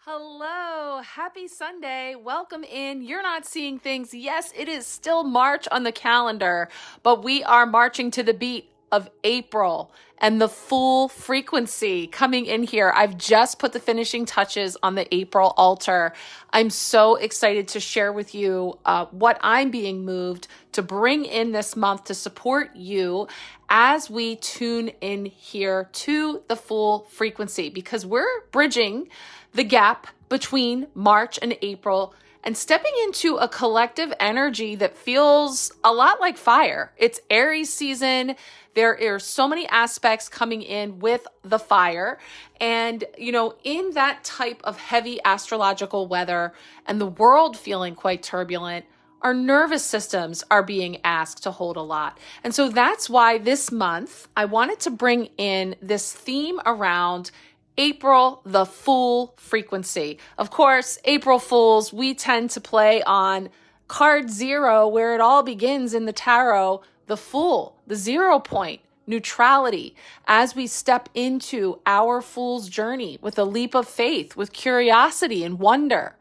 Hello, happy Sunday. Welcome in. You're not seeing things. Yes, it is still March on the calendar, but we are marching to the beat of April and the full frequency coming in here. I've just put the finishing touches on the April altar. I'm so excited to share with you what I'm being moved to bring in this month to support you as we tune in here to the full frequency, because we're bridging the gap between March and April and stepping into a collective energy that feels a lot like fire. It's Aries season. There are so many aspects coming in with the fire. And, in that type of heavy astrological weather and the world feeling quite turbulent, our nervous systems are being asked to hold a lot. And so that's why this month I wanted to bring in this theme around April, the full frequency. Of course, April Fools, we tend to play on card 0, where it all begins in the tarot, the Fool, the 0 point, neutrality, as we step into our Fool's journey with a leap of faith, with curiosity and wonder.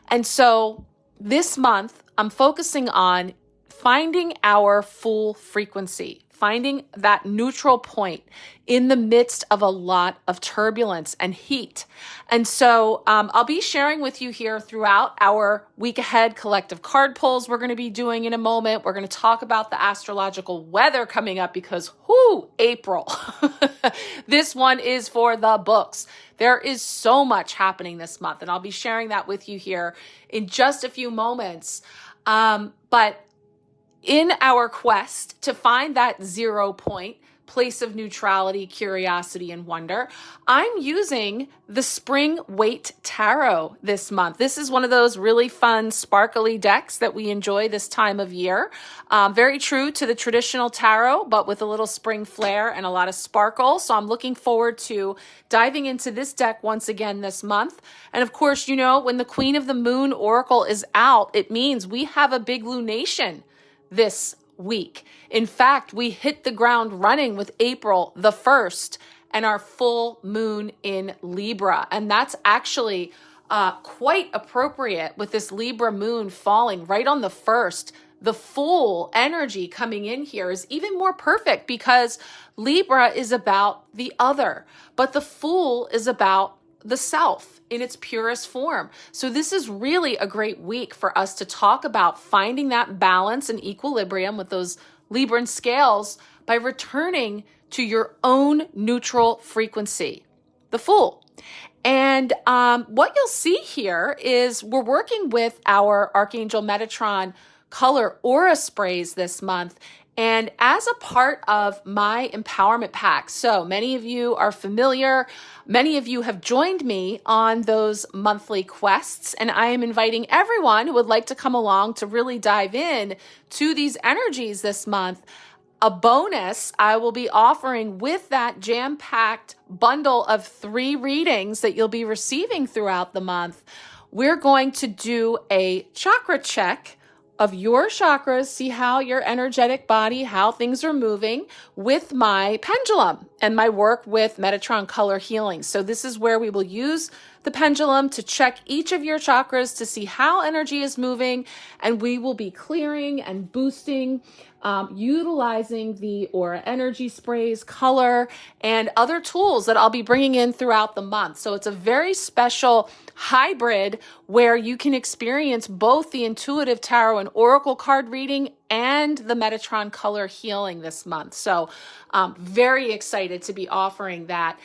And so this month, I'm focusing on finding our full frequency, finding that neutral point in the midst of a lot of turbulence and heat. And so I'll be sharing with you here throughout our week ahead collective card pulls we're going to be doing in a moment. We're going to talk about the astrological weather coming up because, April. This one is for the books. There is so much happening this month, and I'll be sharing that with you here in just a few moments. But in our quest to find that 0 point, place of neutrality, curiosity, and wonder, I'm using the Spring Waite Tarot this month. This is one of those really fun, sparkly decks that we enjoy this time of year. Very true to the traditional tarot, but with a little spring flair and a lot of sparkle. So I'm looking forward to diving into this deck once again this month. And of course, when the Queen of the Moon Oracle is out, it means we have a big lunation this week. In fact, we hit the ground running with April the 1st and our full moon in Libra. And that's actually quite appropriate with this Libra moon falling right on the 1st. The full energy coming in here is even more perfect because Libra is about the other, but the Fool is about the self in its purest form. So this is really a great week for us to talk about finding that balance and equilibrium with those Libran scales by returning to your own neutral frequency, the Fool. And what you'll see here is we're working with our Archangel Metatron color aura sprays this month. And as a part of my empowerment pack, so many of you are familiar, many of you have joined me on those monthly quests, and I am inviting everyone who would like to come along to really dive in to these energies this month. A bonus I will be offering with that jam-packed bundle of 3 readings that you'll be receiving throughout the month. We're going to do a chakra check of your chakras, see how your energetic body, how things are moving with my pendulum and my work with Metatron Color Healing. So this is where we will use the pendulum to check each of your chakras to see how energy is moving, and we will be clearing and boosting, utilizing the aura energy sprays, color, and other tools that I'll be bringing in throughout the month. So it's a very special hybrid where you can experience both the intuitive tarot and oracle card reading and the Metatron Color Healing this month. So very excited to be offering that.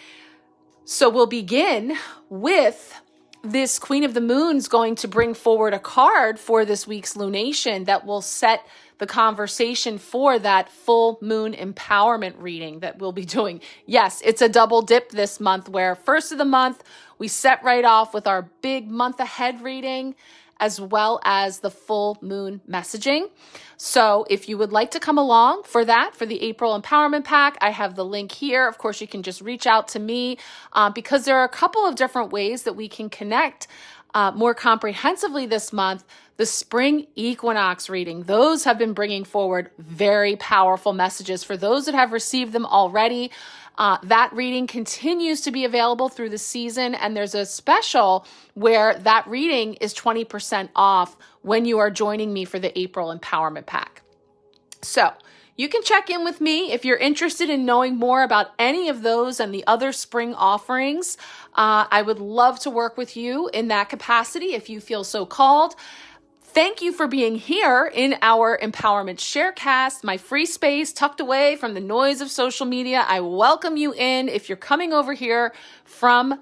So we'll begin with this Queen of the Moon's going to bring forward a card for this week's lunation that will set the conversation for that full moon empowerment reading that we'll be doing. Yes, it's a double dip this month where first of the month, we set right off with our big month ahead reading as well as the full moon messaging. So if you would like to come along for that, for the April Empowerment Pack, I have the link here. Of course, you can just reach out to me because there are a couple of different ways that we can connect more comprehensively this month, the spring equinox reading. Those have been bringing forward very powerful messages. For those that have received them already, that reading continues to be available through the season, and there's a special where that reading is 20% off when you are joining me for the April Empowerment Pack. So you can check in with me if you're interested in knowing more about any of those and the other spring offerings. I would love to work with you in that capacity if you feel so called. Thank you for being here in our Empowerment Sharecast, my free space tucked away from the noise of social media. I welcome you in. If you're coming over here from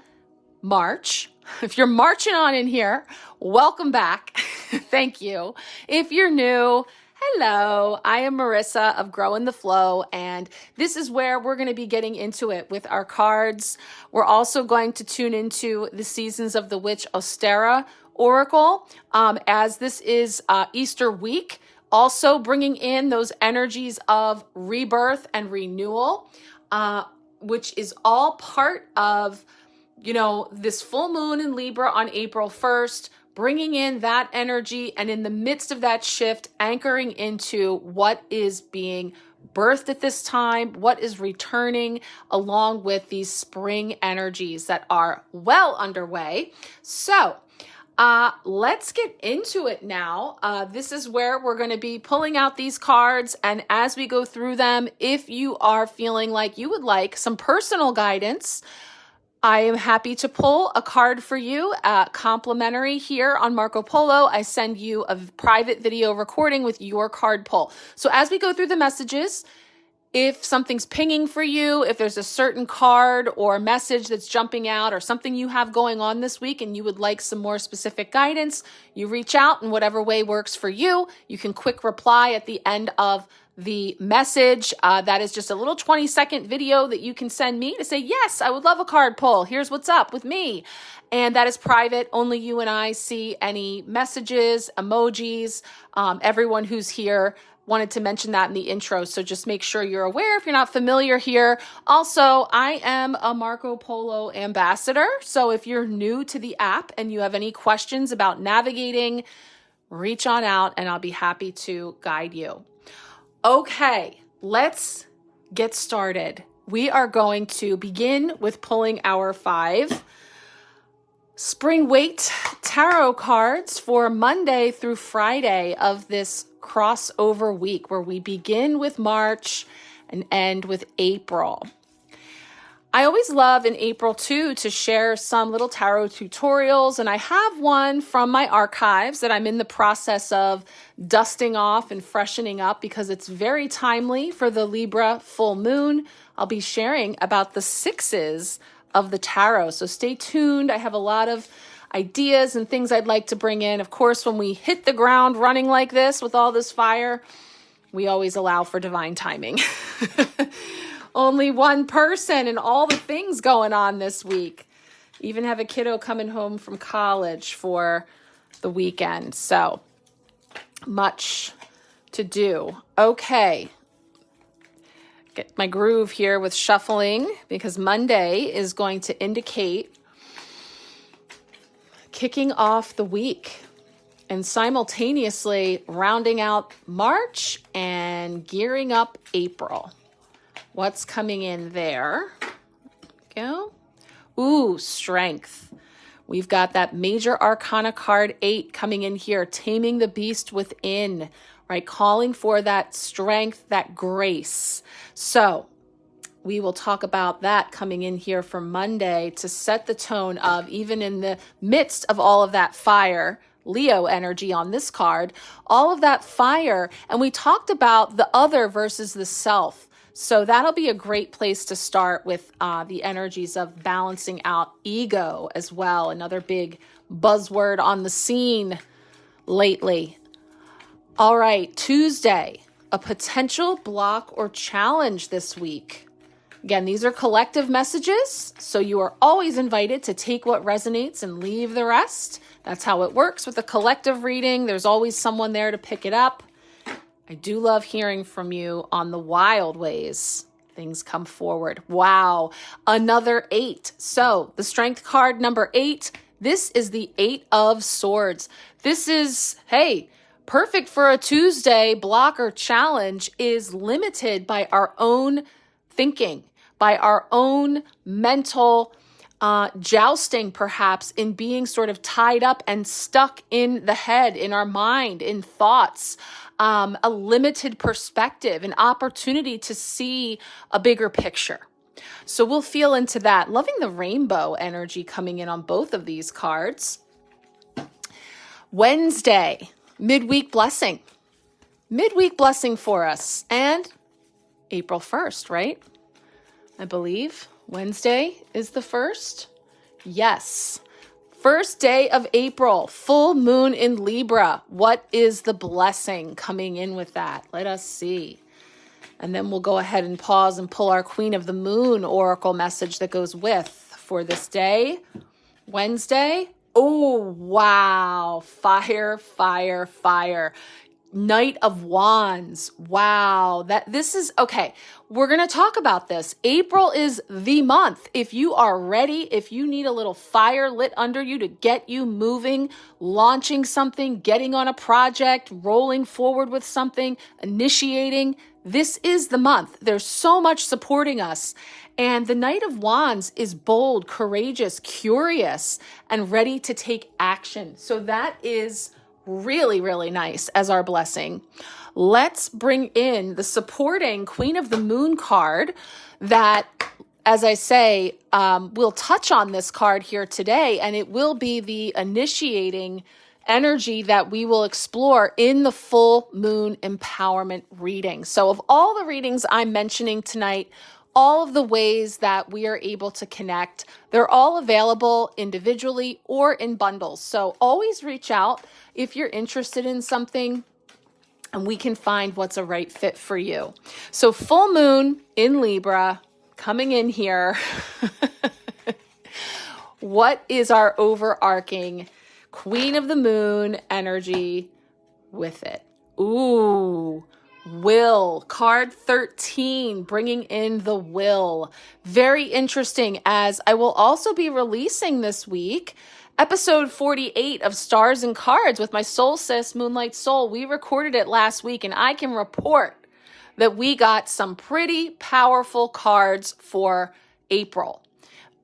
March, if you're marching on in here, welcome back. Thank you. If you're new, hello, I am Marissa of Grow in the Flow, and this is where we're going to be getting into it with our cards. We're also going to tune into the Seasons of the Witch Ostara Oracle, as this is Easter week, also bringing in those energies of rebirth and renewal, which is all part of, this full moon in Libra on April 1st, bringing in that energy, and in the midst of that shift, anchoring into what is being birthed at this time, what is returning, along with these spring energies that are well underway. So let's get into it now. This is where we're going to be pulling out these cards. And as we go through them, if you are feeling like you would like some personal guidance, I am happy to pull a card for you, complimentary here on Marco Polo. I send you a private video recording with your card pull. So as we go through the messages, if something's pinging for you, if there's a certain card or message that's jumping out or something you have going on this week and you would like some more specific guidance, you reach out in whatever way works for you. You can quick reply at the end of the message. That is just a little 20-second video that you can send me to say, yes, I would love a card pull. Here's what's up with me. And that is private. Only you and I see any messages, emojis. Everyone who's here wanted to mention that in the intro. So just make sure you're aware if you're not familiar here. Also, I am a Marco Polo ambassador. So if you're new to the app and you have any questions about navigating, reach on out and I'll be happy to guide you. Okay, let's get started. We are going to begin with pulling our 5 Spring Waite Tarot cards for Monday through Friday of this crossover week, where we begin with March and end with April. I always love in April too to share some little tarot tutorials, and I have one from my archives that I'm in the process of dusting off and freshening up because it's very timely for the Libra full moon. I'll be sharing about the 6s of the tarot, so stay tuned. I have a lot of ideas and things I'd like to bring in. Of course, when we hit the ground running like this with all this fire, we always allow for divine timing. Only one person and all the things going on this week. Even have a kiddo coming home from college for the weekend. So much to do. Okay. Get my groove here with shuffling because Monday is going to indicate kicking off the week and simultaneously rounding out March and gearing up April. What's coming in there? Go. Ooh, strength. We've got that major arcana card 8 coming in here, taming the beast within, right? Calling for that strength, that grace. So we will talk about that coming in here for Monday to set the tone of, even in the midst of all of that fire, Leo energy on this card, all of that fire. And we talked about the other versus the self. So that'll be a great place to start with the energies of balancing out ego as well. Another big buzzword on the scene lately. All right, Tuesday, a potential block or challenge this week. Again, these are collective messages, so you are always invited to take what resonates and leave the rest. That's how it works with a collective reading. There's always someone there to pick it up. I do love hearing from you on the wild ways things come forward. Wow, another 8. So the strength card number 8, This is the Eight of Swords. This is, hey, perfect for a Tuesday block or challenge, is limited by our own thinking, by our own mental jousting, perhaps, in being sort of tied up and stuck in the head, in our mind, in thoughts, a limited perspective, an opportunity to see a bigger picture. So we'll feel into that. Loving the rainbow energy coming in on both of these cards. Wednesday, midweek blessing. Midweek blessing for us. And April 1st, right? I believe Wednesday is the 1st. Yes. First day of April, full moon in Libra. What is the blessing coming in with that? Let us see. And then we'll go ahead and pause and pull our Queen of the Moon oracle message that goes with for this day. Wednesday. Oh, wow. Fire, fire, fire. Knight of Wands. Wow. This is, okay, we're going to talk about this. April is the month. If you are ready, if you need a little fire lit under you to get you moving, launching something, getting on a project, rolling forward with something, initiating, this is the month. There's so much supporting us. And the Knight of Wands is bold, courageous, curious, and ready to take action. So that is really, really nice as our blessing. Let's bring in the supporting Queen of the Moon card that, as I say, we'll touch on this card here today, and it will be the initiating energy that we will explore in the full moon empowerment reading. So of all the readings I'm mentioning tonight, all of the ways that we are able to connect, they're all available individually or in bundles. So always reach out if you're interested in something and we can find what's a right fit for you. So full moon in Libra coming in here. What is our overarching Queen of the Moon energy with it? Ooh, will. Card 13, bringing in the will. Very interesting, as I will also be releasing this week episode 48 of Stars and Cards with my soul sis, Moonlight Soul. We recorded it last week, and I can report that we got some pretty powerful cards for April.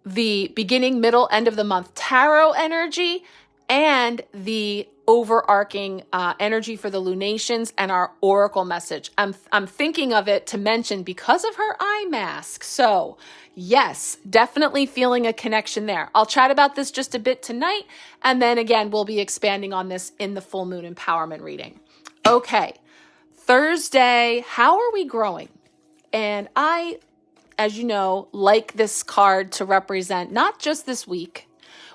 The beginning, middle, end of the month tarot energy, and the overarching energy for the lunations and our oracle message. I'm thinking of it to mention because of her eye mask. So yes, definitely feeling a connection there. I'll chat about this just a bit tonight. And then again, we'll be expanding on this in the full moon empowerment reading. Okay. Thursday, how are we growing? And I, as you know, like this card to represent not just this week.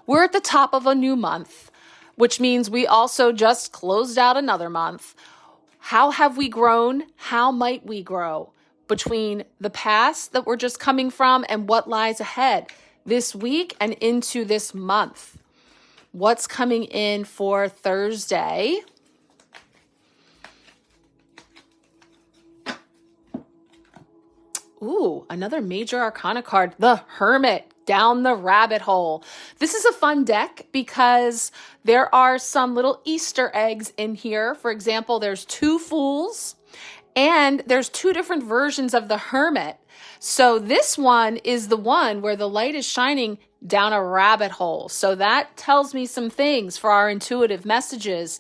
We're at the top of a new month, which means we also just closed out another month. How have we grown? How might we grow between the past that we're just coming from and what lies ahead this week and into this month? What's coming in for Thursday? Ooh, another major arcana card, the Hermit. Down the rabbit hole. This is a fun deck because there are some little Easter eggs in here. For example, there's two Fools and there's two different versions of the Hermit. So this one is the one where the light is shining down a rabbit hole. So that tells me some things for our intuitive messages.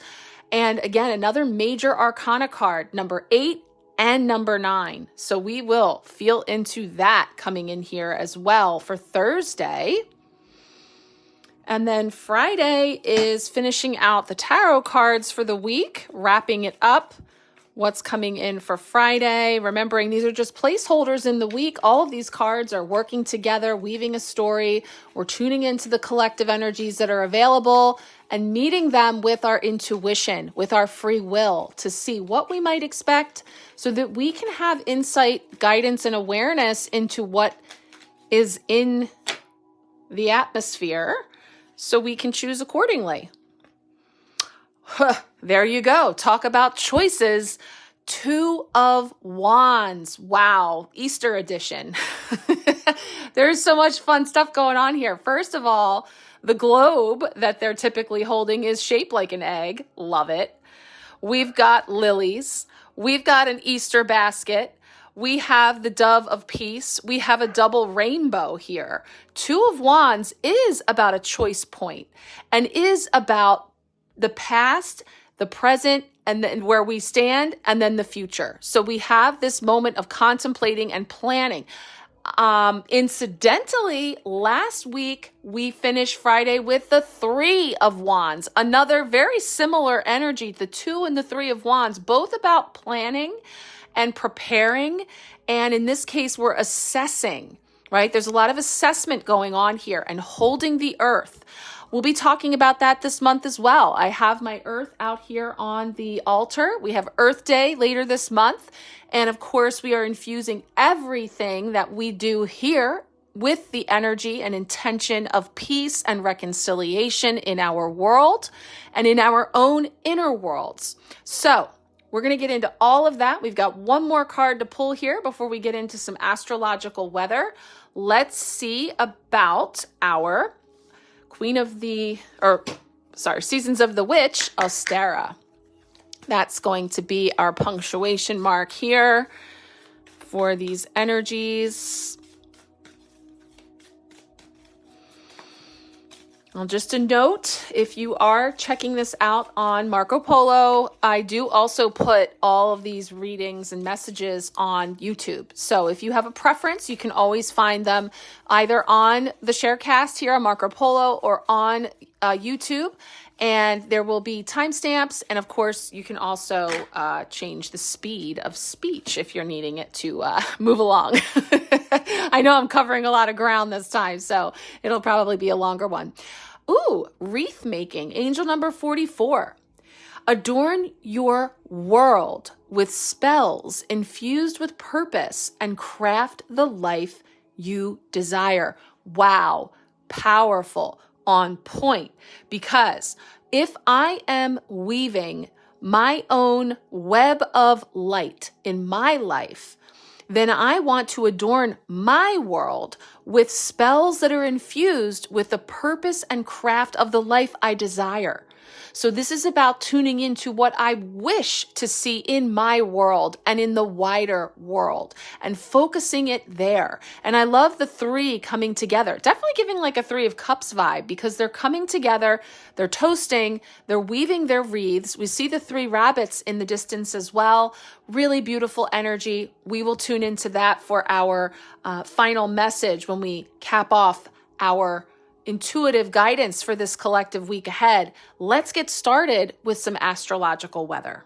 And again, another major arcana card, number 8 and number 9. So we will feel into that coming in here as well for Thursday. And then Friday is finishing out the tarot cards for the week, wrapping it up. What's coming in for Friday? Remembering these are just placeholders in the week. All of these cards are working together, weaving a story. We're tuning into the collective energies that are available and meeting them with our intuition, with our free will to see what we might expect so that we can have insight, guidance, and awareness into what is in the atmosphere so we can choose accordingly. There you go. Talk about choices. 2 of Wands. Wow. Easter edition. There's so much fun stuff going on here. First of all, The globe that they're typically holding is shaped like an egg. Love it. We've got lilies. We've got an Easter basket. We have the dove of peace. We have a double rainbow here. Two of Wands is about a choice point and is about the past, the present, and then where we stand, and then the future. So we have this moment of contemplating and planning. Incidentally, last week we finished Friday with the Three of Wands, another very similar energy, the Two and the Three of Wands, both about planning and preparing. And in this case, we're assessing, right? There's a lot of assessment going on here and holding the earth. We'll be talking about that this month as well. I have my earth out here on the altar. We have Earth Day later this month. And of course, we are infusing everything that we do here with the energy and intention of peace and reconciliation in our world and in our own inner worlds. So we're going to get into all of that. We've got one more card to pull here before we get into some astrological weather. Let's see about our Seasons of the Witch, Ostara. That's going to be our punctuation mark here for these energies. Well, just a note, if you are checking this out on Marco Polo, I do also put all of these readings and messages on YouTube. So if you have a preference, you can always find them either on the Sharecast here on Marco Polo or on YouTube. And there will be timestamps. And of course, you can also change the speed of speech if you're needing it to move along. I know I'm covering a lot of ground this time, so it'll probably be a longer one. Ooh, wreath making, angel number 44. Adorn your world with spells infused with purpose and craft the life you desire. Wow, powerful, on point. Because if I am weaving my own web of light in my life, then I want to adorn my world with spells that are infused with the purpose and craft of the life I desire. So this is about tuning into what I wish to see in my world and in the wider world and focusing it there. And I love the three coming together, definitely giving like a Three of Cups vibe because they're coming together, they're toasting, they're weaving their wreaths. We see the three rabbits in the distance as well. Really beautiful energy. We will tune into that for our final message when we cap off our intuitive guidance for this collective week ahead. Let's get started with some astrological weather.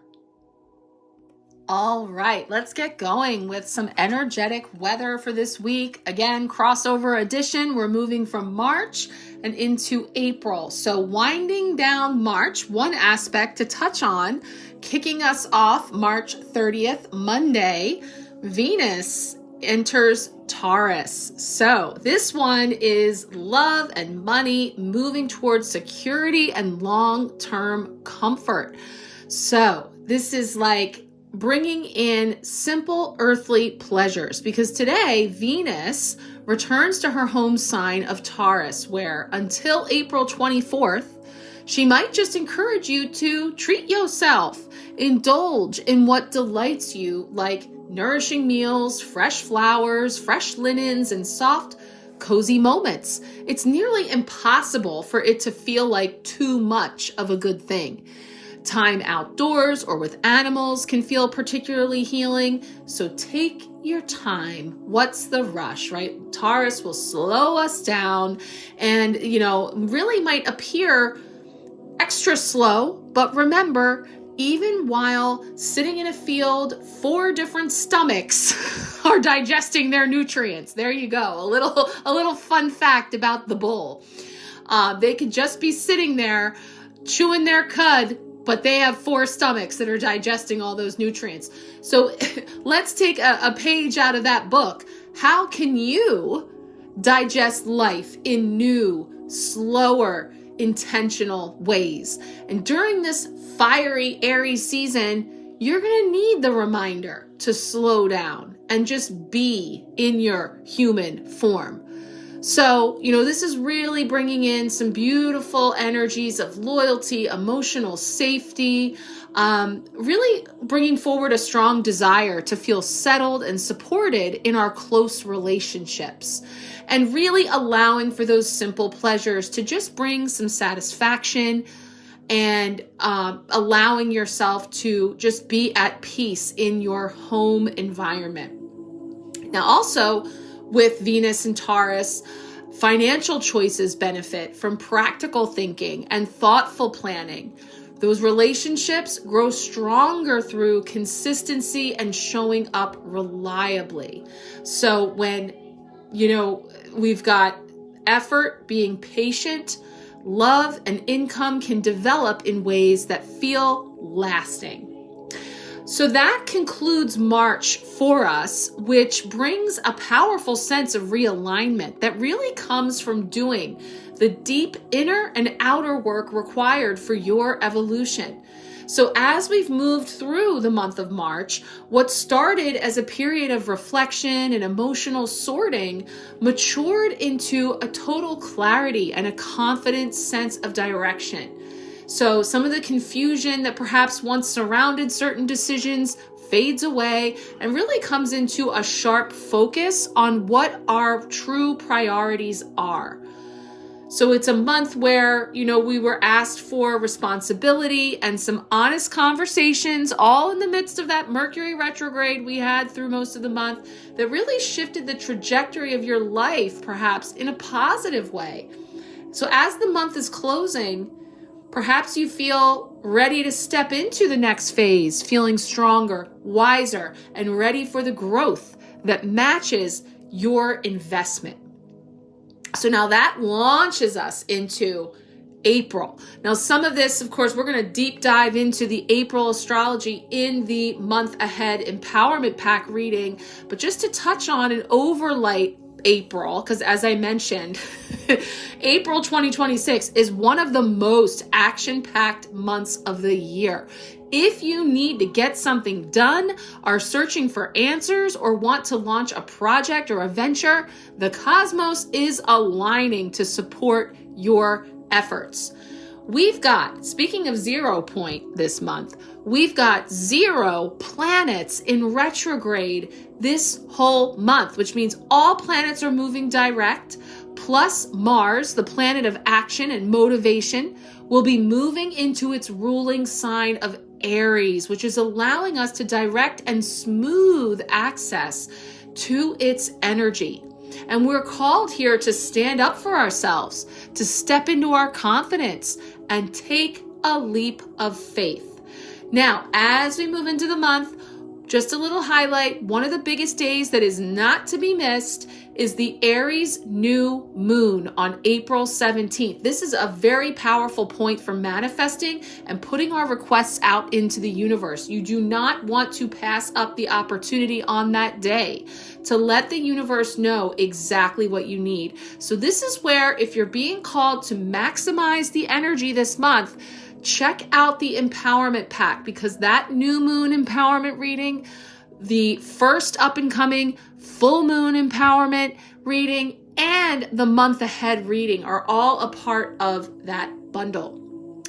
All right, let's get going with some energetic weather for this week. Again, crossover edition. We're moving from March and into April. So winding down March, one aspect to touch on, kicking us off March 30th, Monday, Venus enters Taurus. So this one is love and money moving towards security and long-term comfort. So this is like bringing in simple earthly pleasures because today Venus returns to her home sign of Taurus, where until April 24th, she might just encourage you to treat yourself, indulge in what delights you, like nourishing meals, fresh flowers, fresh linens, and soft, cozy moments. It's nearly impossible for it to feel like too much of a good thing. Time outdoors or with animals can feel particularly healing, so take your time. What's the rush, right? Taurus will slow us down and, really might appear extra slow, but remember, even while sitting in a field, 4 different stomachs are digesting their nutrients. There you go. A little fun fact about the bull. They could just be sitting there chewing their cud, but they have 4 stomachs that are digesting all those nutrients. So let's take a page out of that book. How can you digest life in new, slower, intentional ways? And during this fiery Aries season, you're going to need the reminder to slow down and just be in your human form. So, this is really bringing in some beautiful energies of loyalty, emotional safety, really bringing forward a strong desire to feel settled and supported in our close relationships, and really allowing for those simple pleasures to just bring some satisfaction, and allowing yourself to just be at peace in your home environment. Now, also with Venus and Taurus, financial choices benefit from practical thinking and thoughtful planning. Those relationships grow stronger through consistency and showing up reliably. So when, we've got effort, being patient, love and income can develop in ways that feel lasting. So that concludes March for us, which brings a powerful sense of realignment that really comes from doing the deep inner and outer work required for your evolution. So as we've moved through the month of March, what started as a period of reflection and emotional sorting matured into a total clarity and a confident sense of direction. So some of the confusion that perhaps once surrounded certain decisions fades away and really comes into a sharp focus on what our true priorities are. So it's a month where, we were asked for responsibility and some honest conversations, all in the midst of that Mercury retrograde we had through most of the month, that really shifted the trajectory of your life, perhaps in a positive way. So as the month is closing, perhaps you feel ready to step into the next phase, feeling stronger, wiser, and ready for the growth that matches your investment. So now that launches us into April. Now, some of this, of course, we're going to deep dive into the April astrology in the month ahead empowerment pack reading, but just to touch on and overlight April, because as I mentioned, April 2026 is one of the most action-packed months of the year. If you need to get something done, are searching for answers, or want to launch a project or a venture, the cosmos is aligning to support your efforts. We've got, speaking of 0 point this month, we've got 0 planets in retrograde this whole month, which means all planets are moving direct, plus Mars, the planet of action and motivation, will be moving into its ruling sign of Aries, which is allowing us to direct and smooth access to its energy. And we're called here to stand up for ourselves, to step into our confidence and take a leap of faith. Now, as we move into the month, just a little highlight, one of the biggest days that is not to be missed is the Aries new moon on April 17th. This is a very powerful point for manifesting and putting our requests out into the universe. You do not want to pass up the opportunity on that day to let the universe know exactly what you need. So this is where, if you're being called to maximize the energy this month, check out the empowerment pack, because that new moon empowerment reading, the first up and coming full moon empowerment reading, and the month ahead reading are all a part of that bundle.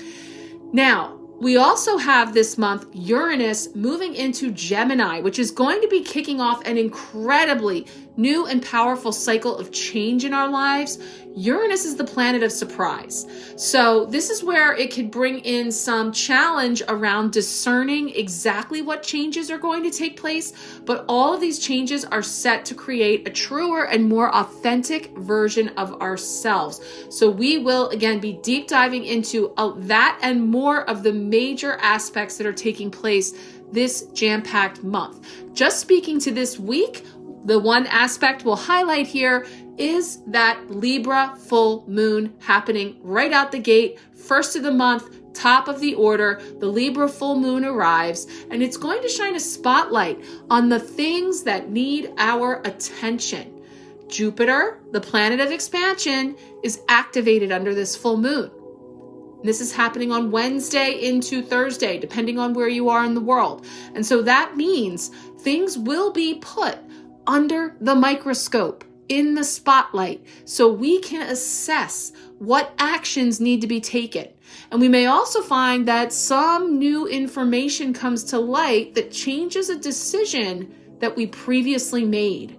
Now, we also have this month Uranus moving into Gemini, which is going to be kicking off an incredibly new and powerful cycle of change in our lives. Uranus is the planet of surprise. So this is where it could bring in some challenge around discerning exactly what changes are going to take place, but all of these changes are set to create a truer and more authentic version of ourselves. So we will, again, be deep diving into that and more of the major aspects that are taking place this jam-packed month. Just speaking to this week, the one aspect we'll highlight here is that Libra full moon happening right out the gate, first of the month, top of the order. The Libra full moon arrives, and it's going to shine a spotlight on the things that need our attention. Jupiter, the planet of expansion, is activated under this full moon. This is happening on Wednesday into Thursday, depending on where you are in the world. And so that means things will be put under the microscope in the spotlight so we can assess what actions need to be taken. And we may also find that some new information comes to light that changes a decision that we previously made.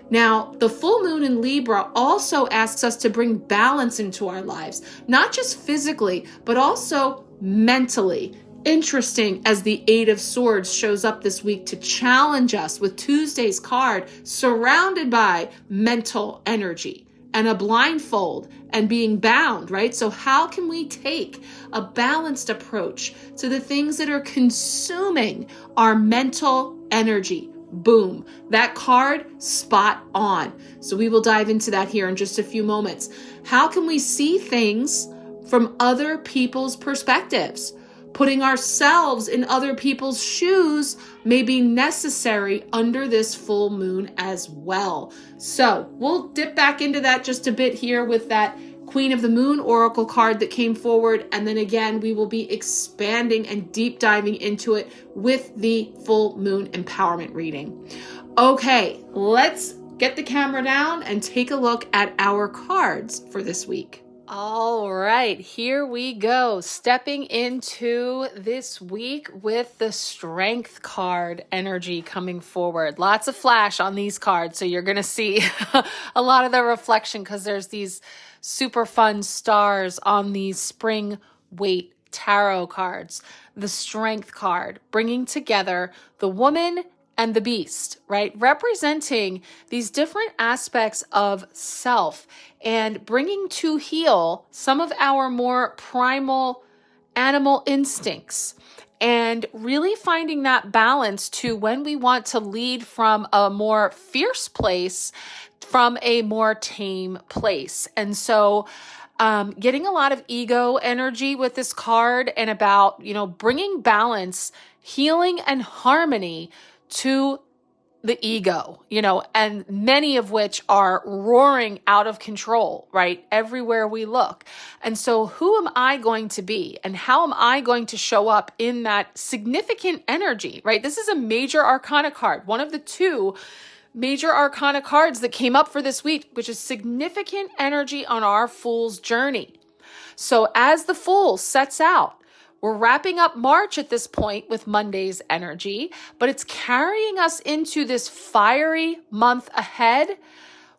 Now, the full moon in Libra also asks us to bring balance into our lives, not just physically, but also mentally. Interesting, as the Eight of Swords shows up this week to challenge us with Tuesday's card, surrounded by mental energy and a blindfold and being bound, right? So how can we take a balanced approach to the things that are consuming our mental energy? Boom, that card, spot on. So we will dive into that here in just a few moments. How can we see things from other people's perspectives? Putting ourselves in other people's shoes may be necessary under this full moon as well. So we'll dip back into that just a bit here with that Queen of the Moon Oracle card that came forward. And then again, we will be expanding and deep diving into it with the full moon empowerment reading. Okay, let's get the camera down and take a look at our cards for this week. All right, here we go. Stepping into this week with the Strength card energy coming forward. Lots of flash on these cards, so you're going to see a lot of the reflection because there's these super fun stars on these Spring Waite Tarot cards. The Strength card, bringing together the woman and the beast, right? Representing these different aspects of self and bringing to heel some of our more primal animal instincts and really finding that balance to when we want to lead from a more fierce place, from a more tame place. And so getting a lot of ego energy with this card and about, bringing balance, healing, and harmony to the ego, and many of which are roaring out of control, right? Everywhere we look. And so who am I going to be and how am I going to show up in that significant energy, right? This is a major arcana card, one of the two major arcana cards that came up for this week, which is significant energy on our Fool's journey. So as the Fool sets out, we're wrapping up March at this point with Monday's energy, but it's carrying us into this fiery month ahead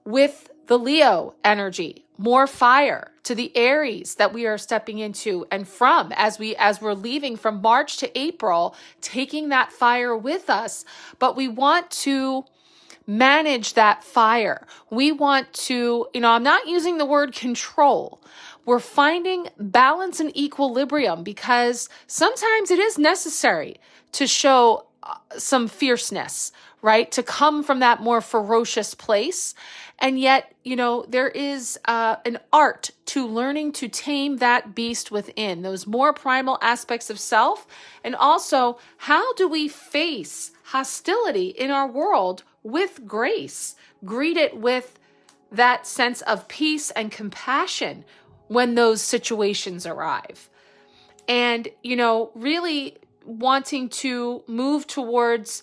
with the Leo energy, more fire to the Aries that we are stepping into and from as we're leaving from March to April, taking that fire with us, but we want to manage that fire. We want to, I'm not using the word control. We're finding balance and equilibrium because sometimes it is necessary to show some fierceness, right? To come from that more ferocious place. And yet, there is an art to learning to tame that beast within, those more primal aspects of self. And also, how do we face hostility in our world with grace? Greet it with that sense of peace and compassion when those situations arrive. And, really wanting to move towards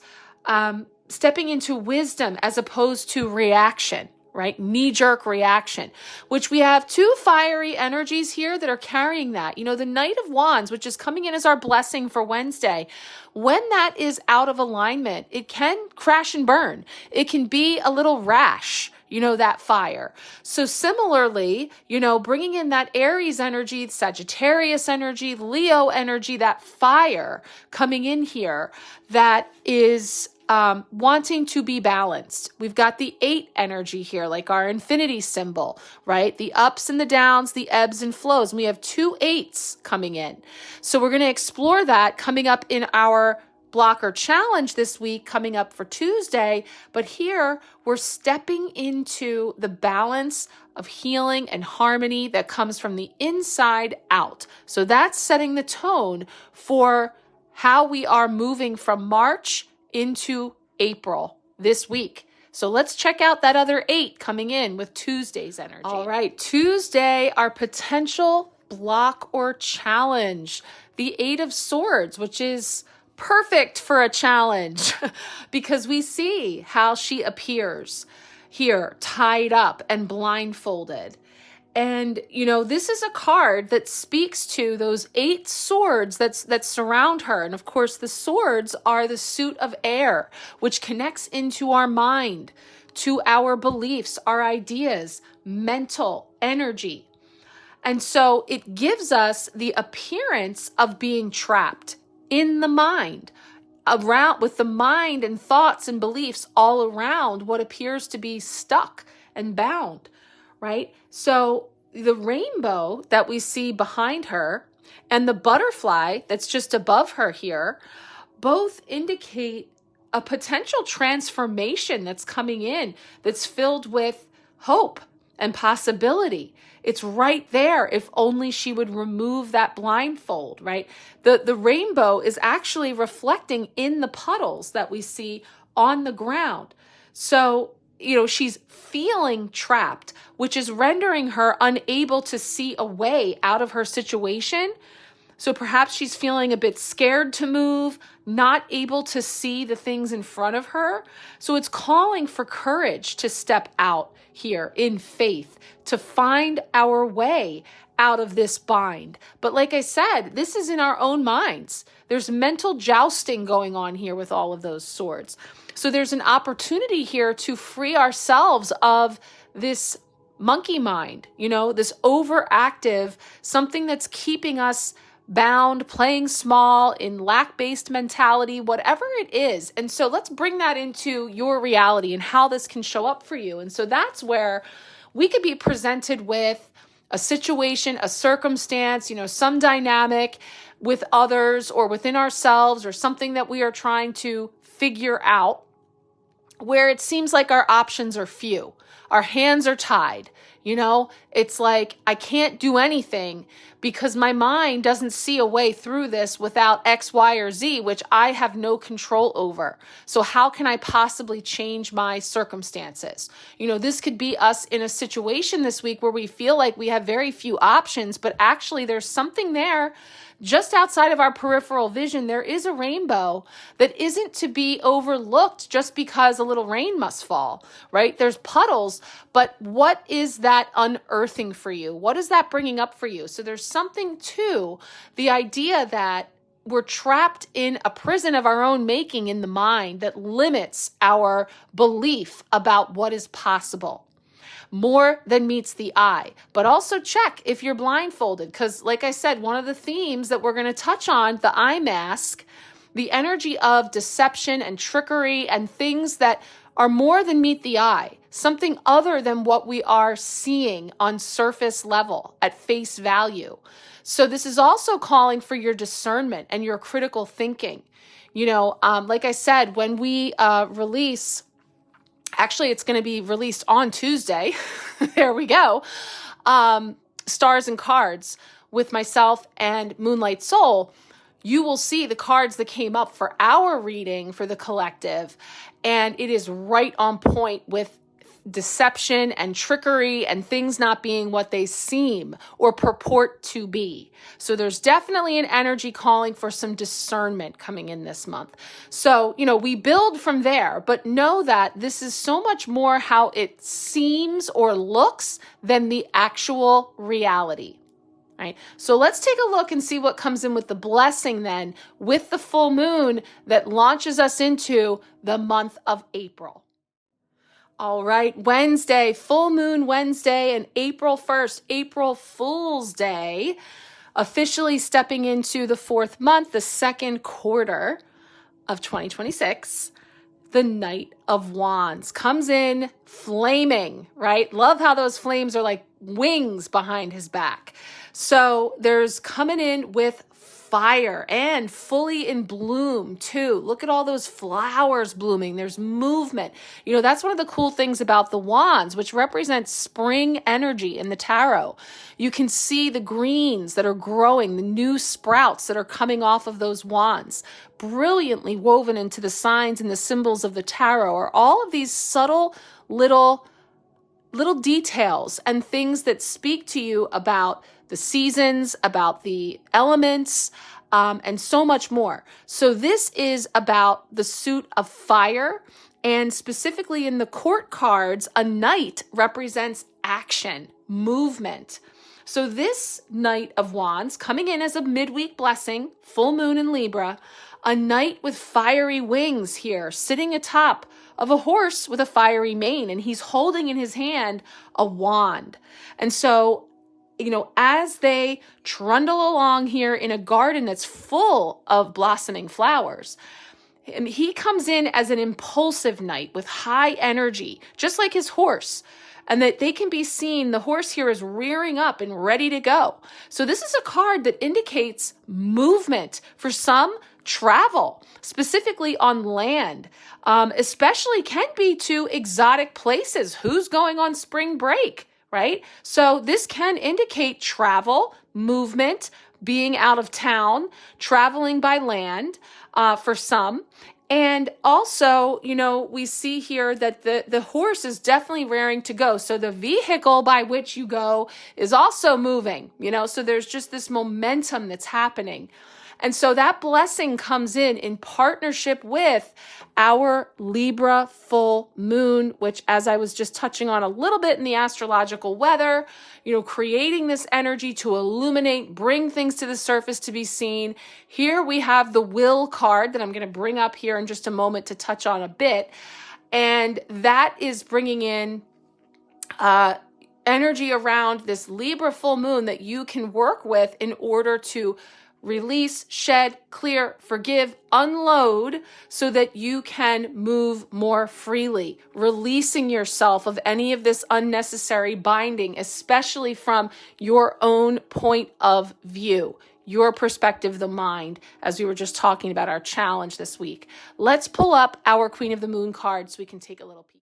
stepping into wisdom as opposed to reaction, right? Knee-jerk reaction, which we have two fiery energies here that are carrying that. The Knight of Wands, which is coming in as our blessing for Wednesday, when that is out of alignment, it can crash and burn. It can be a little rash, that fire. So similarly, bringing in that Aries energy, Sagittarius energy, Leo energy, that fire coming in here that is wanting to be balanced. We've got the 8 energy here, like our infinity symbol, right? The ups and the downs, the ebbs and flows. And we have 2 8s coming in. So we're going to explore that coming up in our blocker challenge this week, coming up for Tuesday. But here we're stepping into the balance of healing and harmony that comes from the inside out. So that's setting the tone for how we are moving from March into April this week. So let's check out that other 8 coming in with Tuesday's energy. All right, Tuesday, our potential block or challenge, the 8 of Swords, which is perfect for a challenge because we see how she appears. here, tied up and blindfolded. And, this is a card that speaks to those 8 swords that surround her. And of course, the swords are the suit of air, which connects into our mind, to our beliefs, our ideas, mental energy. And so it gives us the appearance of being trapped in the mind, around with the mind and thoughts and beliefs all around what appears to be stuck and bound, right? So the rainbow that we see behind her and the butterfly that's just above her here both indicate a potential transformation that's coming in, that's filled with hope and possibility. It's right there if only she would remove that blindfold, right? The rainbow is actually reflecting in the puddles that we see on the ground. So, she's feeling trapped, which is rendering her unable to see a way out of her situation. So perhaps she's feeling a bit scared to move, not able to see the things in front of her. So it's calling for courage to step out here in faith, to find our way out of this bind. But like I said, this is in our own minds. There's mental jousting going on here with all of those swords. So there's an opportunity here to free ourselves of this monkey mind, this overactive, something that's keeping us bound, playing small, in lack-based mentality, whatever it is. And so let's bring that into your reality and how this can show up for you. And so that's where we could be presented with a situation, a circumstance, some dynamic with others or within ourselves, or something that we are trying to figure out, where it seems like our options are few. Our hands are tied. It's like I can't do anything because my mind doesn't see a way through this without X, Y, or Z, which I have no control over. So how can I possibly change my circumstances? This could be us in a situation this week where we feel like we have very few options, but actually there's something there just outside of our peripheral vision. There is a rainbow that isn't to be overlooked just because a little rain must fall, right? There's puddles, but what is that unearthing for you? What is that bringing up for you? So there's something to the idea that we're trapped in a prison of our own making in the mind that limits our belief about what is possible more than meets the eye. But also check if you're blindfolded, because like I said, one of the themes that we're going to touch on, the eye mask, the energy of deception and trickery and things that are more than meet the eye, something other than what we are seeing on surface level at face value. So this is also calling for your discernment and your critical thinking. Like I said, when we release, actually, it's going to be released on Tuesday. There we go. Stars and Cards with myself and Moonlight Soul. You will see the cards that came up for our reading for the collective. And it is right on point with deception and trickery and things not being what they seem or purport to be. So there's definitely an energy calling for some discernment coming in this month. So, we build from there, but know that this is so much more how it seems or looks than the actual reality. Right? So let's take a look and see what comes in with the blessing then with the full moon that launches us into the month of April. All right, Wednesday, full moon Wednesday, and April 1st, April Fool's Day, officially stepping into the 4th month, the 2nd quarter of 2026. The Knight of Wands comes in flaming, right? Love how those flames are like wings behind his back. So there's coming in with fire and fully in bloom too. Look at all those flowers blooming. There's movement. That's one of the cool things about the wands, which represents spring energy in the tarot. You can see the greens that are growing, the new sprouts that are coming off of those wands, brilliantly woven into the signs and the symbols of the tarot, are all of these subtle little details and things that speak to you about the seasons, about the elements, and so much more. So this is about the suit of fire And specifically in the court cards, a knight represents action, movement. So this Knight of Wands coming in as a midweek blessing, full moon in Libra, a knight with fiery wings here, sitting atop of a horse with a fiery mane, and he's holding in his hand a wand. And so, as they trundle along here in a garden that's full of blossoming flowers, and he comes in as an impulsive knight with high energy, just like his horse. And that they can be seen, the horse here is rearing up and ready to go. So this is a card that indicates movement. For some, travel, specifically on land, especially can be to exotic places. Who's going on spring break, right? So this can indicate travel, movement, being out of town, traveling by land for some. And also, we see here that the horse is definitely raring to go. So the vehicle by which you go is also moving, so there's just this momentum that's happening. And so that blessing comes in partnership with our Libra full moon, which, as I was just touching on a little bit in the astrological weather, creating this energy to illuminate, bring things to the surface to be seen. Here we have the Will card that I'm going to bring up here in just a moment to touch on a bit. And that is bringing in energy around this Libra full moon that you can work with in order to release, shed, clear, forgive, unload, so that you can move more freely, releasing yourself of any of this unnecessary binding, especially from your own point of view, your perspective, the mind, as we were just talking about our challenge this week. Let's pull up our Queen of the Moon card so we can take a little peek.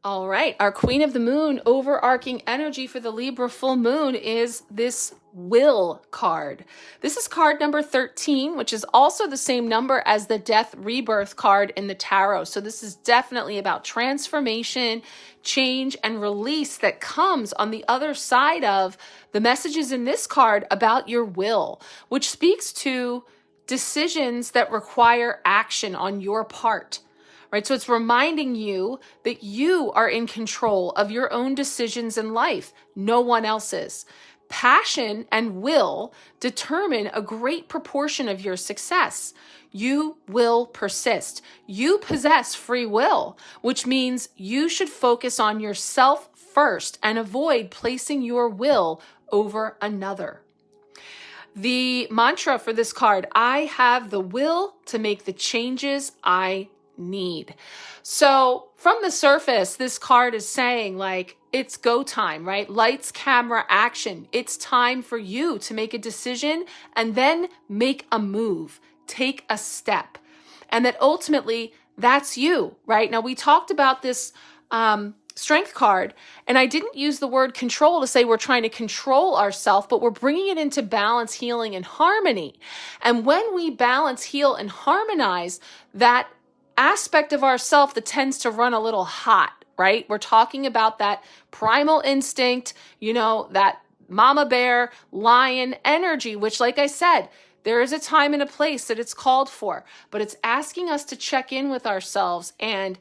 All right, our Queen of the Moon overarching energy for the Libra full moon is this Will card. This is card number 13, which is also the same number as the Death Rebirth card in the tarot. So this is definitely about transformation, change, and release that comes on the other side of the messages in this card about your will, which speaks to decisions that require action on your part. Right? So it's reminding you that you are in control of your own decisions in life. No one else's. Passion and will determine a great proportion of your success. You will persist. You possess free will, which means you should focus on yourself first and avoid placing your will over another. The mantra for this card, I have the will to make the changes I need. So from the surface, this card is saying it's go time, right? Lights, camera, action. It's time for you to make a decision and then make a move, take a step. And that ultimately that's you, right? Now we talked about this strength card, and I didn't use the word control to say we're trying to control ourselves, but we're bringing it into balance, healing, and harmony. And when we balance, heal, and harmonize, that aspect of ourself that tends to run a little hot, right? We're talking about that primal instinct, that mama bear, lion energy, which, like I said, there is a time and a place that it's called for, but it's asking us to check in with ourselves and,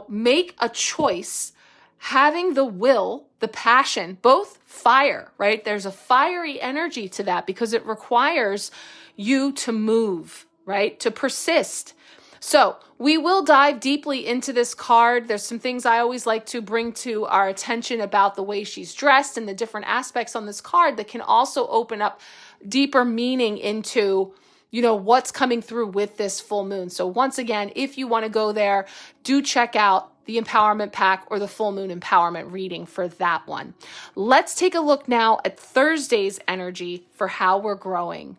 make a choice, having the will, the passion, both fire, right? There's a fiery energy to that because it requires you to move, right? To persist. So we will dive deeply into this card. There's some things I always like to bring to our attention about the way she's dressed and the different aspects on this card that can also open up deeper meaning into, what's coming through with this full moon. So once again, if you want to go there, do check out the Empowerment Pack or the Full Moon Empowerment reading for that one. Let's take a look now at Thursday's energy for how we're growing.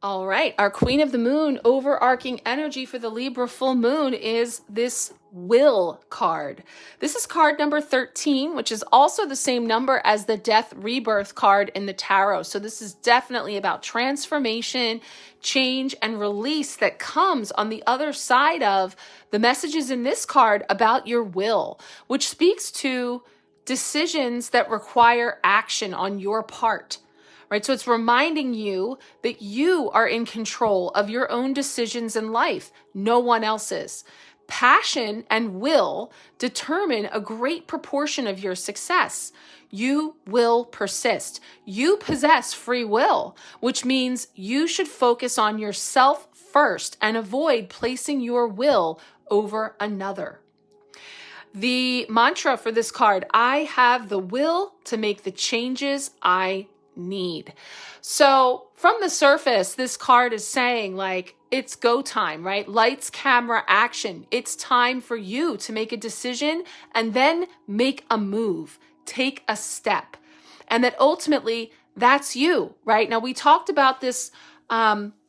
All right, our Queen of the Moon overarching energy for the Libra full moon is this Will card. This is card number 13, which is also the same number as the Death Rebirth card in the tarot. So this is definitely about transformation, change, and release that comes on the other side of the messages in this card about your will, which speaks to decisions that require action on your part. Right? So it's reminding you that you are in control of your own decisions in life, no one else's. passion and will determine a great proportion of your success. You will persist. You possess free will, which means you should focus on yourself first and avoid placing your will over another. The mantra for this card, I have the will to make the changes I need. So from the surface, this card is saying like, it's go time, right? Lights, camera, action. It's time for you to make a decision and then make a move, take a step. And that ultimately that's you, right? Now we talked about this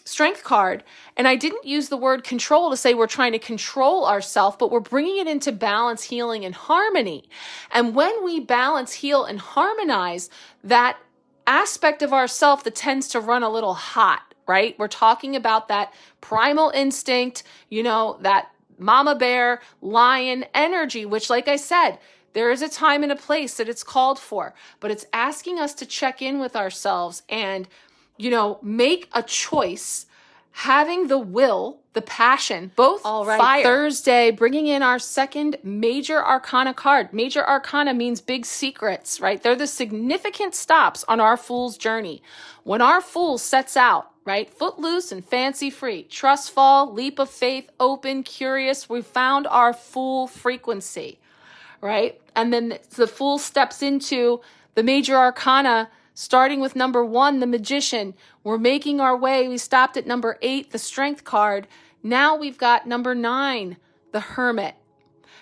strength card, and I didn't use the word control to say we're trying to control ourselves, but we're bringing it into balance, healing, and harmony. And when we balance, heal, and harmonize, that aspect of ourself that tends to run a little hot, right? We're talking about that primal instinct, that mama bear, lion energy, which, like I said, there is a time and a place that it's called for, but it's asking us to check in with ourselves and make a choice, having the will, the passion, both. All right, fire. Thursday, bringing in our second major arcana card. Major arcana means big secrets, right? They're the significant stops on our fool's journey. When our fool sets out, right? Footloose and fancy free, trust fall, leap of faith, open, curious. We found our fool frequency, right? And then the fool steps into the major arcana, starting with number 1, the magician. We're making our way. We stopped at number 8, the strength card. Now we've got number 9, the hermit.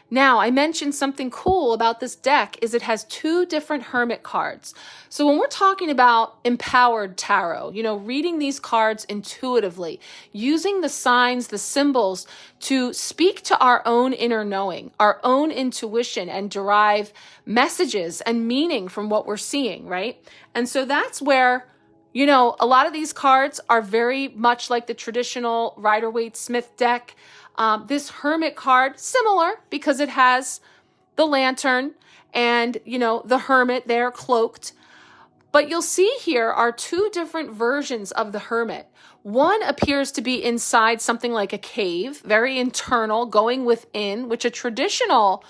Now, I mentioned something cool about this deck is it has 2 different hermit cards. So when we're talking about empowered tarot, reading these cards intuitively, using the signs, the symbols to speak to our own inner knowing, our own intuition, and derive messages and meaning from what we're seeing, right? And so that's where, a lot of these cards are very much like the traditional Rider-Waite-Smith deck. This hermit card, similar because it has the lantern and, the hermit there cloaked. But you'll see here are 2 different versions of the hermit. One appears to be inside something like a cave, very internal, going within, which a traditional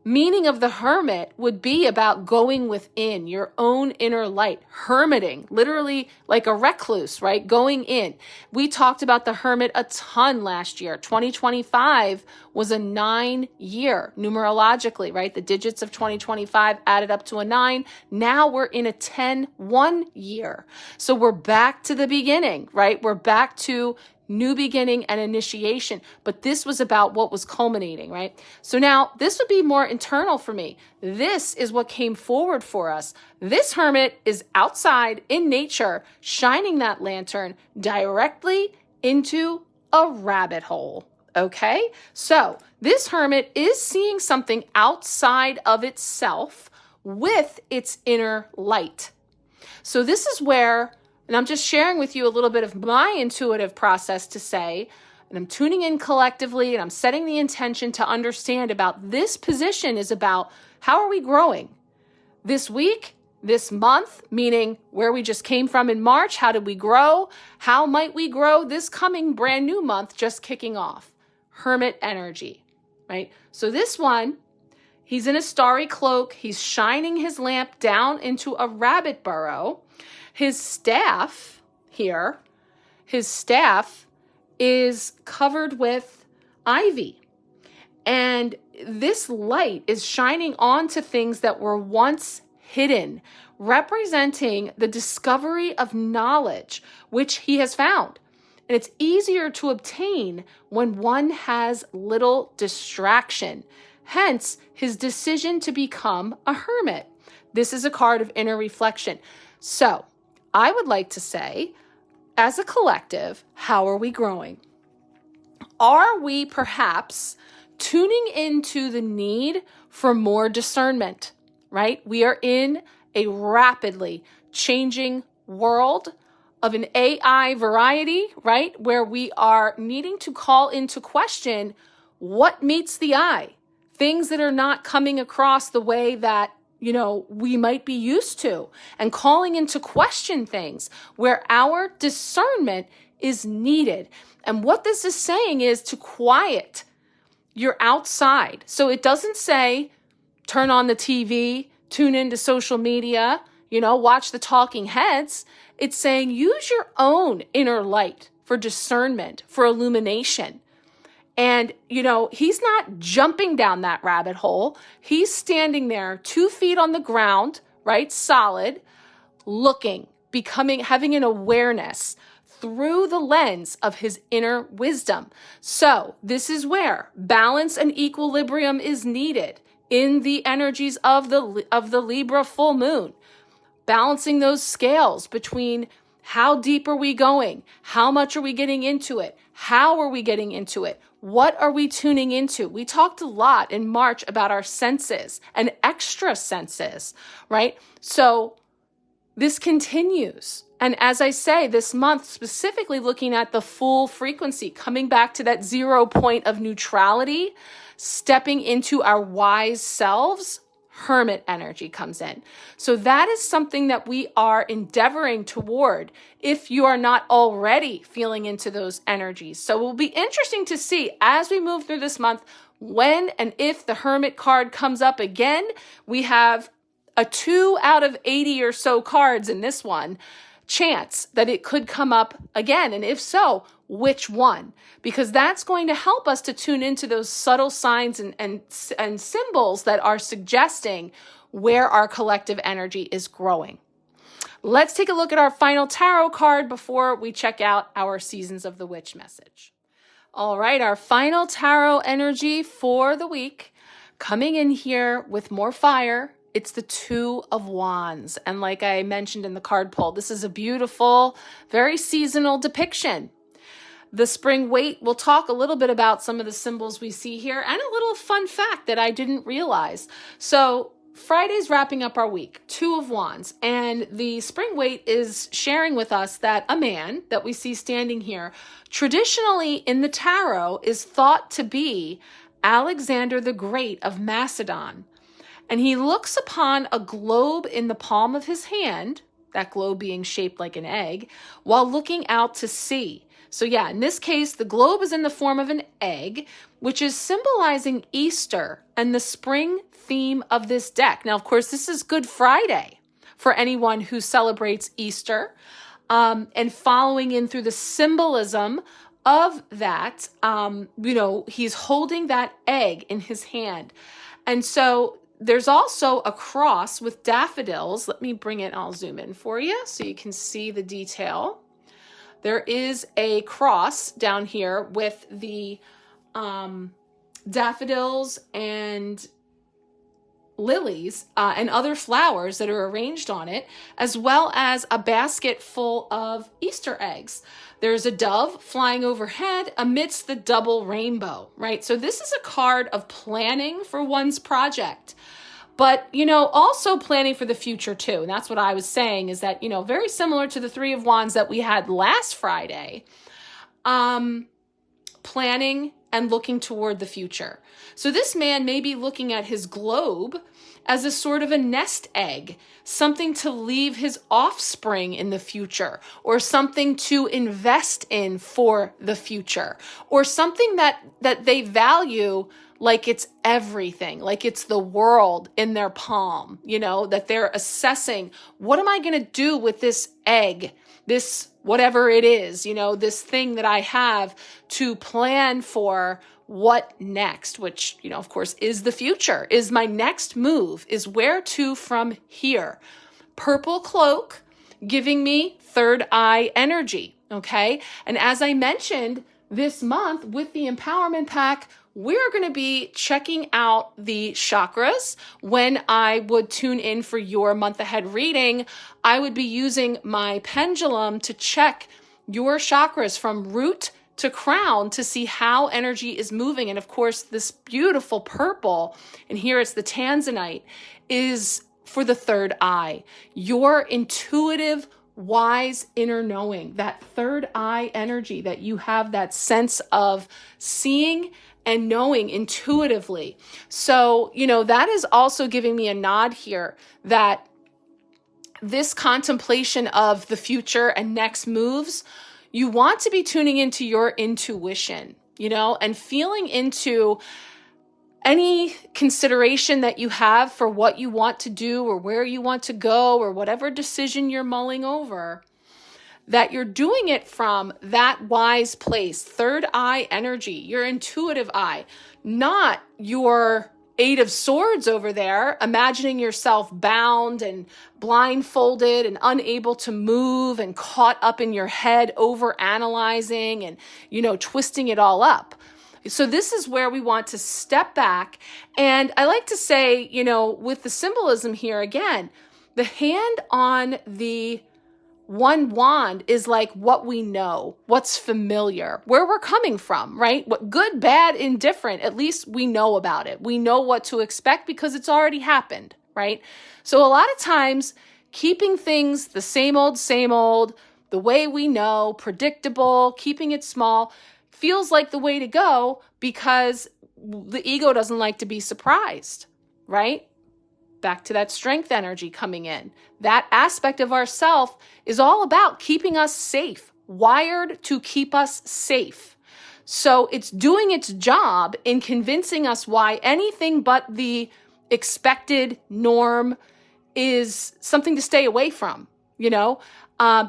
meaning of the hermit would be about going within your own inner light, hermiting, literally like a recluse, right? Going in. We talked about the hermit a ton last year. 2025 was a 9-year numerologically, right? The digits of 2025 added up to a 9. Now we're in a 10-1 year. So we're back to the beginning, right? We're back to new beginning and initiation, but this was about what was culminating, right? So now this would be more internal for me. This is what came forward for us. This hermit is outside in nature, shining that lantern directly into a rabbit hole. Okay? So this hermit is seeing something outside of itself with its inner light. So this is where, and I'm just sharing with you a little bit of my intuitive process to say, and I'm tuning in collectively and I'm setting the intention to understand about this position is about how are we growing this week, this month, meaning where we just came from in March. How did we grow? How might we grow this coming brand new month just kicking off? Hermit energy, right? So this one, he's in a starry cloak. He's shining his lamp down into a rabbit burrow. His staff here, is covered with ivy. And this light is shining onto things that were once hidden, representing the discovery of knowledge, which he has found. And it's easier to obtain when one has little distraction. Hence, his decision to become a hermit. This is a card of inner reflection. So, I would like to say, as a collective, how are we growing? Are we perhaps tuning into the need for more discernment, right? We are in a rapidly changing world of an AI variety, right? Where we are needing to call into question what meets the eye, things that are not coming across the way that we might be used to, and calling into question things where our discernment is needed. And what this is saying is to quiet you're outside. So it doesn't say turn on the TV, tune into social media, watch the talking heads. It's saying use your own inner light for discernment, for illumination. And, he's not jumping down that rabbit hole. He's standing there 2 feet on the ground, right? Solid, looking, having an awareness through the lens of his inner wisdom. So this is where balance and equilibrium is needed in the energies of the Libra full moon. Balancing those scales between how deep are we going? How much are we getting into it? How are we getting into it? What are we tuning into? We talked a lot in March about our senses and extra senses, right? So this continues. And as I say, this month, specifically looking at the full frequency, coming back to that 0 point of neutrality, stepping into our wise selves, hermit energy comes in. So that is something that we are endeavoring toward if you are not already feeling into those energies. So it will be interesting to see as we move through this month, when and if the hermit card comes up again. We have a 2 out of 80 or so cards in this one chance that it could come up again. And if so, which one? Because that's going to help us to tune into those subtle signs and symbols that are suggesting where our collective energy is growing. Let's take a look at our final tarot card before we check out our Seasons of the Witch message. All right, our final tarot energy for the week, coming in here with more fire. It's the 2 of Wands. And like I mentioned in the card pull, this is a beautiful, very seasonal depiction. The Spring Waite, we'll talk a little bit about some of the symbols we see here and a little fun fact that I didn't realize. So Friday's wrapping up our week, 2 of Wands, and the Spring Waite is sharing with us that a man that we see standing here, traditionally in the tarot, is thought to be Alexander the Great of Macedon. And he looks upon a globe in the palm of his hand, that globe being shaped like an egg, while looking out to sea. So yeah, in this case, the globe is in the form of an egg, which is symbolizing Easter and the spring theme of this deck. Now, of course, this is Good Friday for anyone who celebrates Easter, and following in through the symbolism of that, he's holding that egg in his hand. And so there's also a cross with daffodils. Let me bring it, I'll zoom in for you so you can see the detail. There is a cross down here with the daffodils and lilies and other flowers that are arranged on it, as well as a basket full of Easter eggs. There's a dove flying overhead amidst the double rainbow, right? So this is a card of planning for one's project, but, also planning for the future too. And that's what I was saying is that, very similar to the 3 of Wands that we had last Friday, planning and looking toward the future. So this man may be looking at his globe as a sort of a nest egg, something to leave his offspring in the future, or something to invest in for the future, or something that they value like it's everything, like it's the world in their palm, that they're assessing, what am I going to do with this egg, this whatever it is, this thing that I have to plan for what next, which, of course, is the future, is my next move, is where to from here. Purple cloak giving me third eye energy, okay? And as I mentioned, this month with the empowerment pack, we're going to be checking out the chakras. When I would tune in for your month ahead reading, I would be using my pendulum to check your chakras from root to crown to see how energy is moving. And of course, this beautiful purple, and here it's the tanzanite, is for the third eye. Your intuitive, wise inner knowing, that third eye energy that you have, that sense of seeing and knowing intuitively. So, that is also giving me a nod here that this contemplation of the future and next moves, you want to be tuning into your intuition. and feeling into any consideration that you have for what you want to do or where you want to go or whatever decision you're mulling over, that you're doing it from that wise place, third eye energy, your intuitive eye, not your Eight of Swords over there, imagining yourself bound and blindfolded and unable to move and caught up in your head, over analyzing and, twisting it all up. So this is where we want to step back. And I like to say, with the symbolism here, again, the hand on the one wand is like what we know, what's familiar, where we're coming from, right? What good, bad, indifferent, at least we know about it. We know what to expect because it's already happened, right? So a lot of times keeping things the same old, the way we know, predictable, keeping it small, feels like the way to go because the ego doesn't like to be surprised, right? Back to that strength energy coming in. That aspect of ourself is all about keeping us safe, wired to keep us safe. So it's doing its job in convincing us why anything but the expected norm is something to stay away from,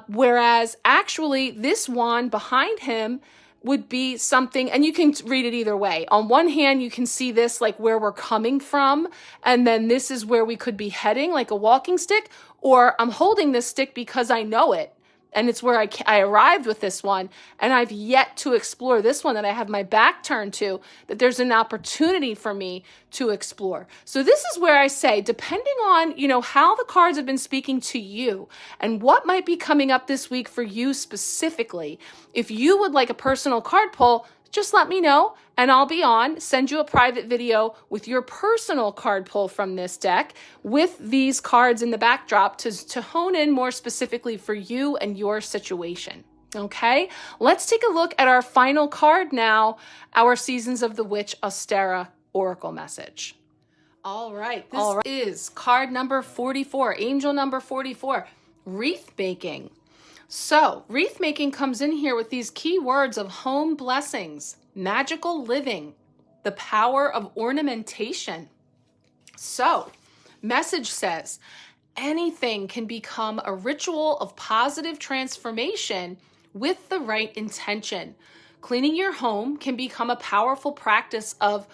whereas actually this wand behind him would be something, and you can read it either way. On one hand, you can see this like where we're coming from, and then this is where we could be heading, like a walking stick, or I'm holding this stick because I know it, and it's where I arrived with this one, and I've yet to explore this one that I have my back turned to, that there's an opportunity for me to explore. So this is where I say, depending on, how the cards have been speaking to you and what might be coming up this week for you specifically, if you would like a personal card pull, just let me know and I'll be on, send you a private video with your personal card pull from this deck with these cards in the backdrop to hone in more specifically for you and your situation. Okay, let's take a look at our final card now, our Seasons of the Witch Ostara Oracle message. All right, this is card number 44, angel number 44, wreath making. So wreath making comes in here with these key words of home blessings, magical living, the power of ornamentation. So message says, anything can become a ritual of positive transformation with the right intention. Cleaning your home can become a powerful practice of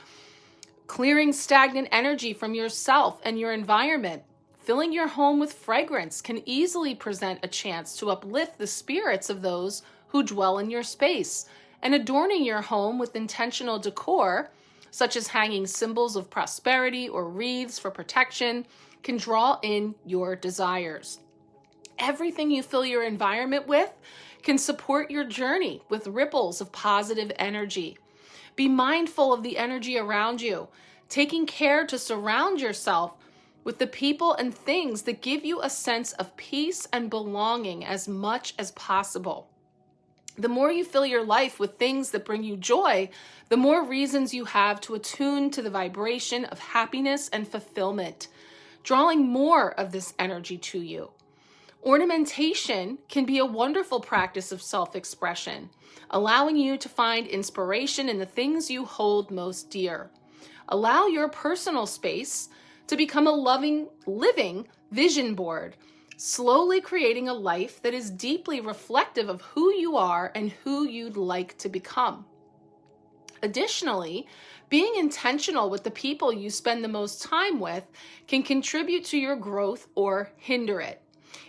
clearing stagnant energy from yourself and your environment. Filling your home with fragrance can easily present a chance to uplift the spirits of those who dwell in your space. And adorning your home with intentional decor, such as hanging symbols of prosperity or wreaths for protection, can draw in your desires. Everything you fill your environment with can support your journey with ripples of positive energy. Be mindful of the energy around you, taking care to surround yourself with the people and things that give you a sense of peace and belonging as much as possible. The more you fill your life with things that bring you joy, the more reasons you have to attune to the vibration of happiness and fulfillment, drawing more of this energy to you. Ornamentation can be a wonderful practice of self-expression, allowing you to find inspiration in the things you hold most dear. Allow your personal space to become a loving, living vision board, slowly creating a life that is deeply reflective of who you are and who you'd like to become. Additionally, being intentional with the people you spend the most time with can contribute to your growth or hinder it.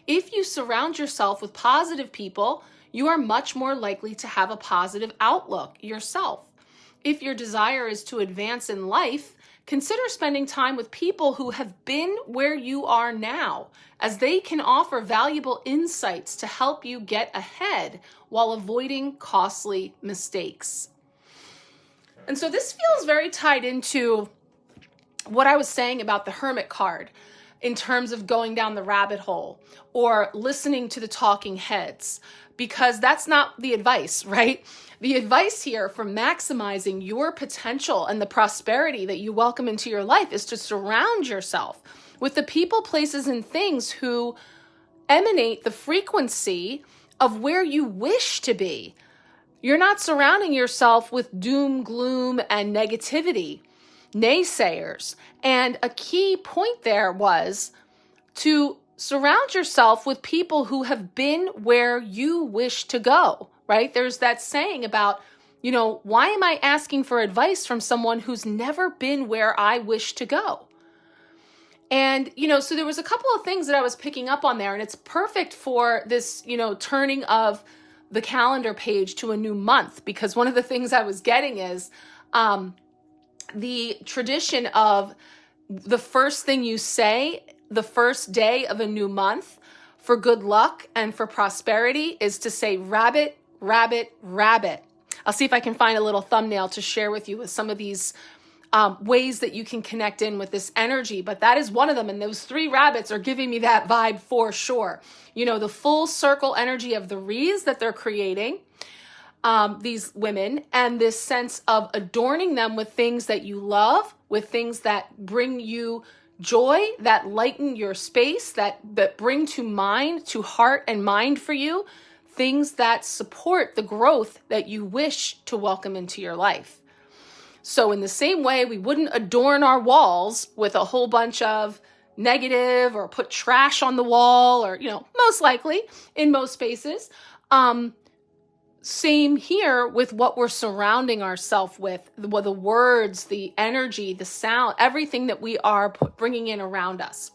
If you surround yourself with positive people, you are much more likely to have a positive outlook yourself. If your desire is to advance in life, consider spending time with people who have been where you are now, as they can offer valuable insights to help you get ahead while avoiding costly mistakes. And so this feels very tied into what I was saying about the Hermit card in terms of going down the rabbit hole or listening to the talking heads, because that's not the advice, right? The advice here for maximizing your potential and the prosperity that you welcome into your life is to surround yourself with the people, places, and things who emanate the frequency of where you wish to be. You're not surrounding yourself with doom, gloom, and negativity, naysayers. And a key point there was to surround yourself with people who have been where you wish to go, right? There's that saying about, why am I asking for advice from someone who's never been where I wish to go? And, so there was a couple of things that I was picking up on there, and it's perfect for this, turning of the calendar page to a new month, because one of the things I was getting is the tradition of the first thing you say the first day of a new month for good luck and for prosperity is to say rabbit, rabbit, rabbit. I'll see if I can find a little thumbnail to share with you with some of these ways that you can connect in with this energy, but that is one of them. And those 3 rabbits are giving me that vibe for sure. The full circle energy of the wreaths that they're creating, these women, and this sense of adorning them with things that you love, with things that bring you joy, that lighten your space, that bring to heart and mind for you, things that support the growth that you wish to welcome into your life. So in the same way, we wouldn't adorn our walls with a whole bunch of negative or put trash on the wall or, most likely in most spaces. Same here with what we're surrounding ourselves with, the words, the energy, the sound, everything that we are bringing in around us.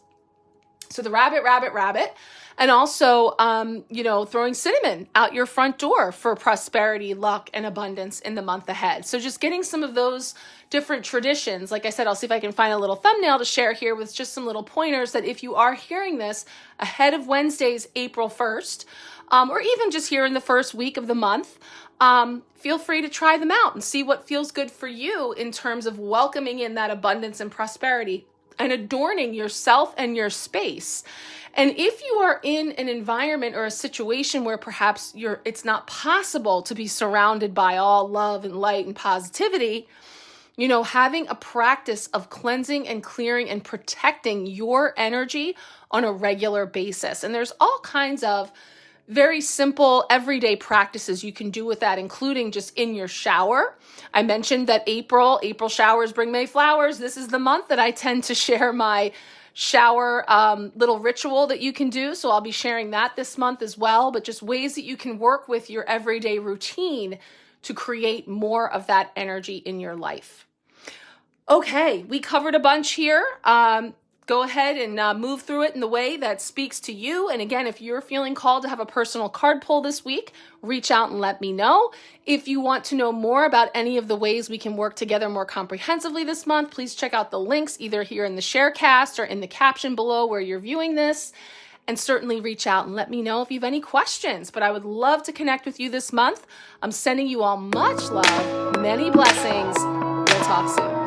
So the rabbit, rabbit, rabbit. And also, throwing cinnamon out your front door for prosperity, luck, and abundance in the month ahead. So just getting some of those different traditions. Like I said, I'll see if I can find a little thumbnail to share here with just some little pointers that if you are hearing this ahead of Wednesday's April 1st, or even just here in the first week of the month, feel free to try them out and see what feels good for you in terms of welcoming in that abundance and prosperity and adorning yourself and your space. And if you are in an environment or a situation where perhaps it's not possible to be surrounded by all love and light and positivity, having a practice of cleansing and clearing and protecting your energy on a regular basis. And there's all kinds of very simple everyday practices you can do with that, including just in your shower. I mentioned that April showers bring May flowers. This is the month that I tend to share my shower little ritual that you can do. So I'll be sharing that this month as well, but just ways that you can work with your everyday routine to create more of that energy in your life. Okay, we covered a bunch here. Go ahead and move through it in the way that speaks to you. And again, if you're feeling called to have a personal card pull this week, reach out and let me know. If you want to know more about any of the ways we can work together more comprehensively this month, please check out the links either here in the sharecast or in the caption below where you're viewing this. And certainly reach out and let me know if you have any questions. But I would love to connect with you this month. I'm sending you all much love, many blessings. We'll talk soon.